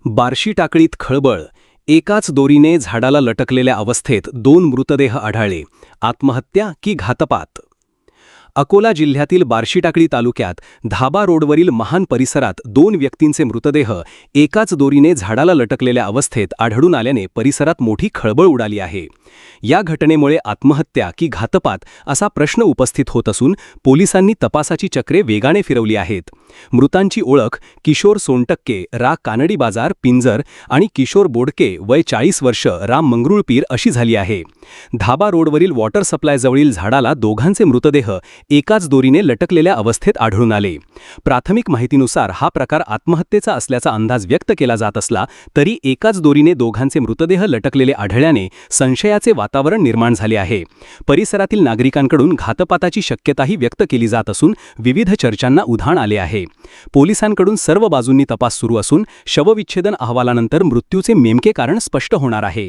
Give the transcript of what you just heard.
बार्शी टाकळीत खळबळ. एकाच दोरीने झाडाला लटकलेल्या अवस्थेत 2 मृतदेह आढळले. आत्महत्या की घातपात? अकोला जिल्ह्यातील बार्शी टाकळी तालुक्यात धाबा रोडवरील महान परिसरात 2 व्यक्तींचे मृतदेह एकाच दोरीने झाडाला लटकलेल्या अवस्थेत आढळून आल्याने परिसरात मोठी खळबळ उडाली आहे. या घटनेमुळे आत्महत्या की घातपात असा प्रश्न उपस्थित होत असून पोलिसांनी तपासाची चक्रे वेगाने फिरवली आहेत. मृतांची ओळख किशोर सोनटक्के, रा कानडी बाजार, पिंजर आणि किशोर बोडके, वय 40 वर्ष, राम मंगरुळपीर अशी झाली आहे. धाबा रोडवरील वॉटर सप्लायजवळील झाडाला दोघांचे मृतदेह एकाच दोरीने लटकलेल्या अवस्थेत आढळून आले. प्राथमिक माहितीनुसार हा प्रकार आत्महत्येचा असल्याचा अंदाज व्यक्त केला जात असला तरी एकाच दोरीने दोघांचे मृतदेह लटकलेले आढळल्याने संशयाचे वातावरण निर्माण झाले आहे. परिसरातील नागरिकांकडून घातपाताची शक्यताही व्यक्त केली जात असून विविध चर्चांना उधाण आले आहे. पोलिसांकडून सर्व बाजूंनी तपास सुरू असून शवविच्छेदन अहवालानंतर मृत्यूचे नेमके कारण स्पष्ट होणार आहे.